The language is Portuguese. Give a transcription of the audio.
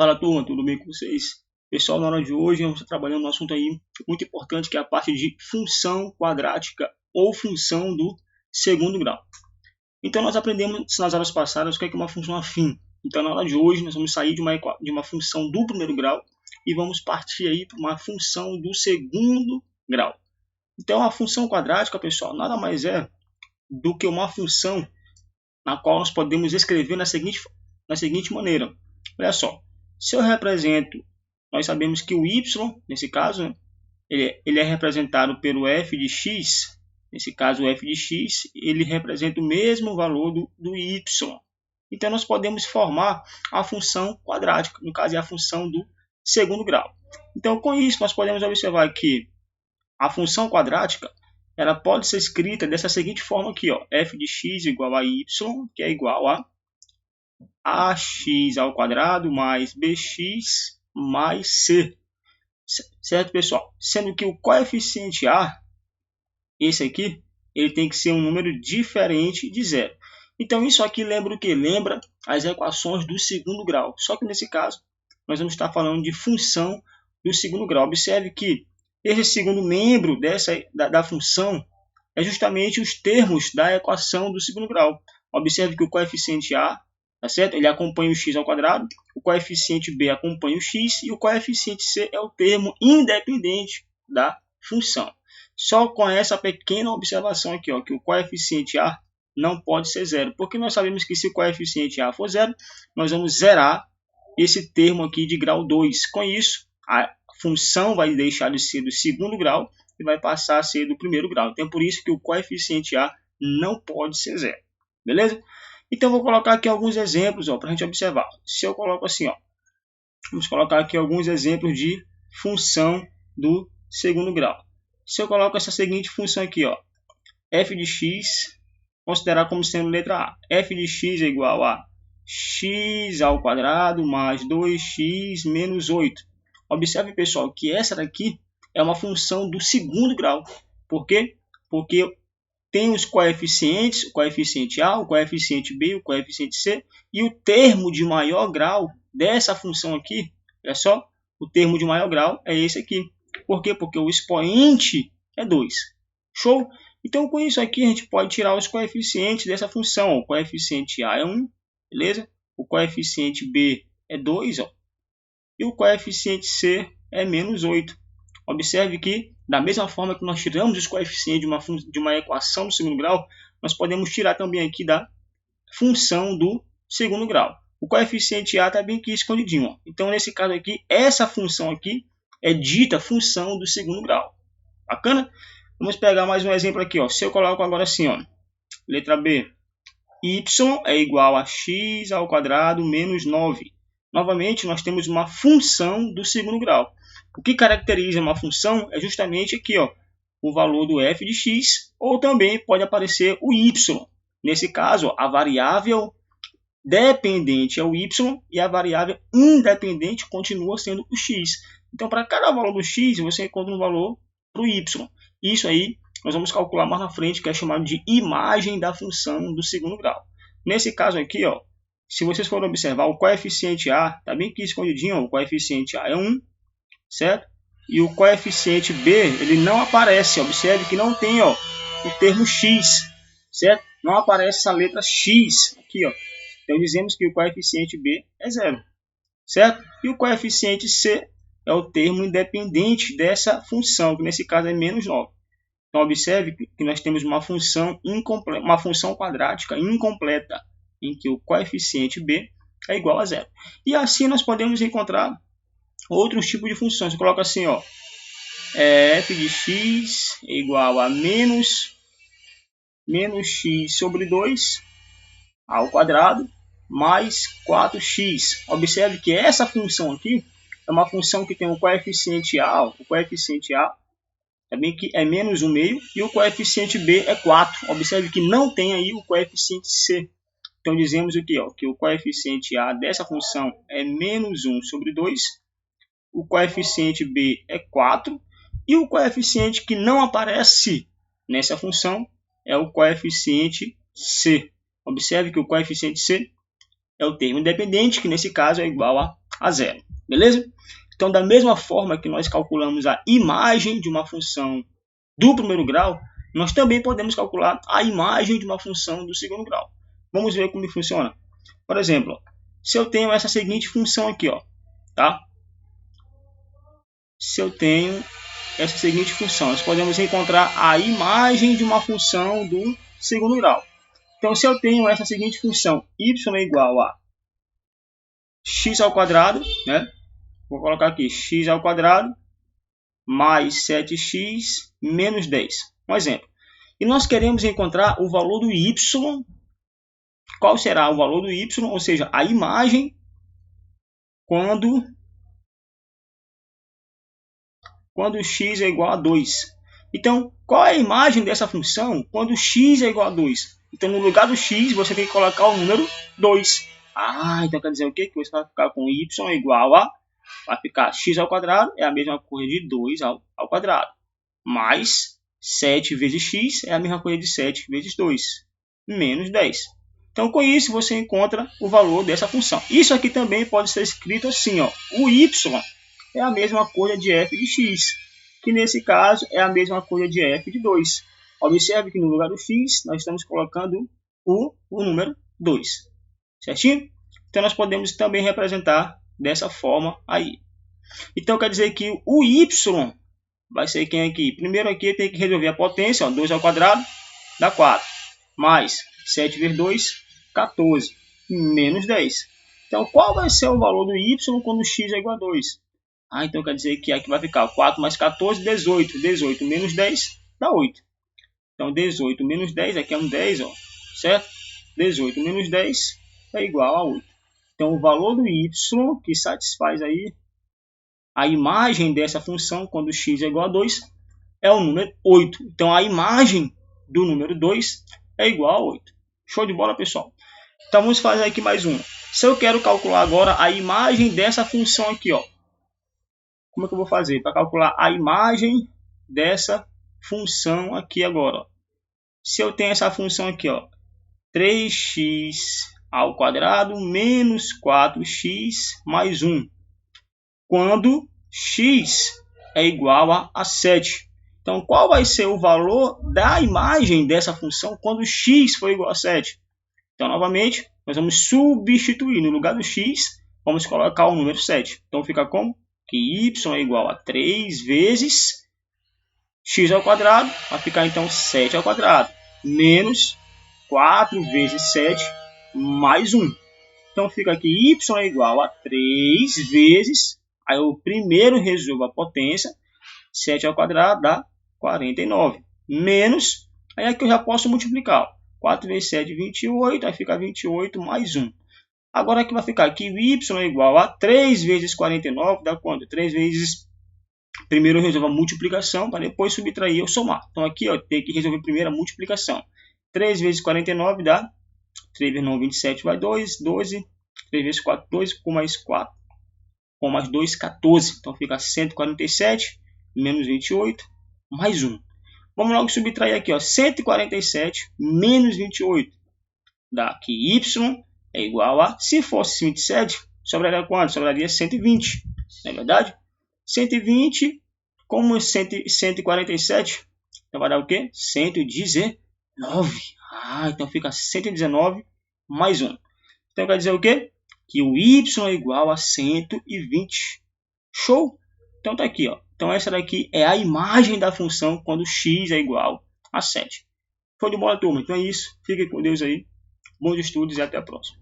Fala turma, tudo bem com vocês? Pessoal, na hora de hoje vamos estar trabalhando um assunto aí muito importante, que é a parte de função quadrática ou função do segundo grau. Então nós aprendemos nas aulas passadas o que é uma função afim. Então na aula de hoje nós vamos sair de uma função do primeiro grau e vamos partir aí para uma função do segundo grau. Então a função quadrática, pessoal, nada mais é do que uma função na qual nós podemos escrever na seguinte maneira. Olha só, se eu represento, nós sabemos que o y, nesse caso, né, ele é representado pelo f de x. Nesse caso, o f de x, ele representa o mesmo valor do y. Então, nós podemos formar a função quadrática, no caso, é a função do segundo grau. Então, com isso, nós podemos observar que a função quadrática ela pode ser escrita dessa seguinte forma aqui, ó, f de x igual a y, que é igual a ax ao quadrado mais bx mais c. Certo, pessoal? Sendo que o coeficiente a, esse aqui, ele tem que ser um número diferente de zero. Então, isso aqui lembra o que? Lembra as equações do segundo grau. Só que nesse caso, nós vamos estar falando de função do segundo grau. Observe que esse segundo membro da função é justamente os termos da equação do segundo grau. Observe que o coeficiente a, tá certo? Ele acompanha o x ao quadrado, o coeficiente b acompanha o x e o coeficiente c é o termo independente da função. Só com essa pequena observação aqui, ó, que o coeficiente a não pode ser zero, porque nós sabemos que se o coeficiente a for zero, nós vamos zerar esse termo aqui de grau 2. Com isso, a função vai deixar de ser do segundo grau e vai passar a ser do primeiro grau. Então, é por isso que o coeficiente a não pode ser zero. Beleza? Então, vou colocar aqui alguns exemplos para a gente observar. Se eu coloco assim, ó, vamos colocar aqui alguns exemplos de função do segundo grau. Se eu coloco essa seguinte função aqui, ó, f de x, considerar como sendo letra A. F de x é igual a x ao quadrado mais 2x menos 8. Observe, pessoal, que essa daqui é uma função do segundo grau. Por quê? Porque tem os coeficientes, o coeficiente A, o coeficiente B, o coeficiente C, e o termo de maior grau dessa função aqui, olha só, o termo de maior grau é esse aqui. Por quê? Porque o expoente é 2. Show? Então, com isso aqui, a gente pode tirar os coeficientes dessa função. O coeficiente A é 1, beleza? O coeficiente B é 2, ó, e o coeficiente C é menos 8. Observe que, da mesma forma que nós tiramos os coeficientes de uma equação do segundo grau, nós podemos tirar também aqui da função do segundo grau. O coeficiente A está bem aqui escondidinho, ó. Então, nesse caso aqui, essa função aqui é dita função do segundo grau. Bacana? Vamos pegar mais um exemplo aqui, ó. Se eu coloco agora assim, ó, letra B, y é igual a x ao quadrado menos 9. Novamente, nós temos uma função do segundo grau. O que caracteriza uma função é justamente aqui, ó, o valor do f de x, ou também pode aparecer o y. Nesse caso, ó, a variável dependente é o y e a variável independente continua sendo o x. Então, para cada valor do x, você encontra um valor para o y. Isso aí nós vamos calcular mais na frente, que é chamado de imagem da função do segundo grau. Nesse caso aqui, ó, se vocês forem observar, o coeficiente a está bem aqui escondidinho, ó, o coeficiente a é 1, certo? E o coeficiente b, ele não aparece. Observe que não tem, ó, o termo x, certo? Não aparece essa letra x aqui, ó. Então dizemos que o coeficiente b é 0, certo? E o coeficiente c é o termo independente dessa função, que nesse caso é menos 9. Então observe que nós temos uma função incompleta, uma função quadrática incompleta, em que o coeficiente b é igual a 0. E assim nós podemos encontrar outros tipos de funções. Eu coloco assim, ó, f de x é igual a menos x sobre 2 ao quadrado mais 4x. Observe que essa função aqui é uma função que tem o coeficiente a, ó, o coeficiente a também que é menos 1,5 e o coeficiente b é 4. Observe que não tem aí o coeficiente c. Então dizemos o que, ó, que o coeficiente a dessa função é menos 1 sobre 2, o coeficiente b é 4 e o coeficiente que não aparece nessa função é o coeficiente c. Observe que o coeficiente c é o termo independente, que nesse caso é igual a a 0. Beleza? Então, da mesma forma que nós calculamos a imagem de uma função do primeiro grau, nós também podemos calcular a imagem de uma função do segundo grau. Vamos ver como funciona. Por exemplo, se eu tenho essa seguinte função aqui, ó, tá? Se eu tenho essa seguinte função, nós podemos encontrar a imagem de uma função do segundo grau. Então, se eu tenho essa seguinte função, y é igual a x ao quadrado, né? Vou colocar aqui x ao quadrado mais 7x menos 10. Um exemplo. E nós queremos encontrar o valor do y. Qual será o valor do y? Ou seja, a imagem quando x é igual a 2. Então, qual é a imagem dessa função quando x é igual a 2? Então, no lugar do x, você tem que colocar o número 2. Então quer dizer o quê? Que você vai ficar com y igual a... Vai ficar x ao quadrado, é a mesma coisa de 2 ao quadrado. Mais 7 vezes x é a mesma coisa de 7 vezes 2. Menos 10. Então, com isso, você encontra o valor dessa função. Isso aqui também pode ser escrito assim, ó. O y é a mesma coisa de f de x, que nesse caso é a mesma coisa de f de 2. Observe que no lugar do x, nós estamos colocando o número 2. Certinho? Então, nós podemos também representar dessa forma aí. Então, quer dizer que o y vai ser quem aqui? Primeiro aqui tem que resolver a potência, ó, 2 ao quadrado dá 4. Mais 7 vezes 2, 14. Menos 10. Então, qual vai ser o valor do y quando x é igual a 2? Então quer dizer que aqui vai ficar 4 mais 14, 18. 18 menos 10 dá 8. Então, 18 menos 10, aqui é um 10, ó, certo? 18 menos 10 é igual a 8. Então, o valor do y, que satisfaz aí a imagem dessa função, quando x é igual a 2, é o número 8. Então, a imagem do número 2 é igual a 8. Show de bola, pessoal? Então, vamos fazer aqui mais uma. Se eu quero calcular agora a imagem dessa função aqui, ó. Como é que eu vou fazer? Para calcular a imagem dessa função aqui agora, ó. Se eu tenho essa função aqui, ó, 3x ao quadrado menos 4x mais 1, quando x é igual a 7. Então, qual vai ser o valor da imagem dessa função quando x for igual a 7? Então, novamente, nós vamos substituir. No lugar do x, vamos colocar o número 7. Então, fica como? Que y é igual a 3 vezes x ao quadrado. Vai ficar, então, 7 ao quadrado. Menos 4 vezes 7 mais 1. Então, fica aqui y é igual a 3 vezes... Aí, eu primeiro resolvo a potência. 7 ao quadrado dá 49. Menos... Aí, aqui eu já posso multiplicar. 4 vezes 7, 28. Aí, fica 28 mais 1. Agora, aqui vai ficar que y é igual a 3 vezes 49. Dá quanto? 3 vezes... Primeiro eu resolvo a multiplicação, para depois subtrair ou somar. Então, aqui eu tenho que resolver primeiro a multiplicação. 3 vezes 49 dá 3 vezes 9, 27 vai 2, 12. 3 vezes 4, 12, com mais 4, com mais 2, 14. Então, fica 147 menos 28 mais 1. Vamos logo subtrair aqui, ó, 147 menos 28. Dá que y é igual a, se fosse 27, sobraria quanto? Sobraria 120, não é verdade? 120 como 147, então vai dar o quê? 119. Então fica 119 mais 1. Então quer dizer o quê? Que o y é igual a 120. Show? Então tá aqui, ó. Então essa daqui é a imagem da função quando x é igual a 7. Show de bola, turma. Então é isso. Fiquem com Deus aí. Bons estudos e até a próxima.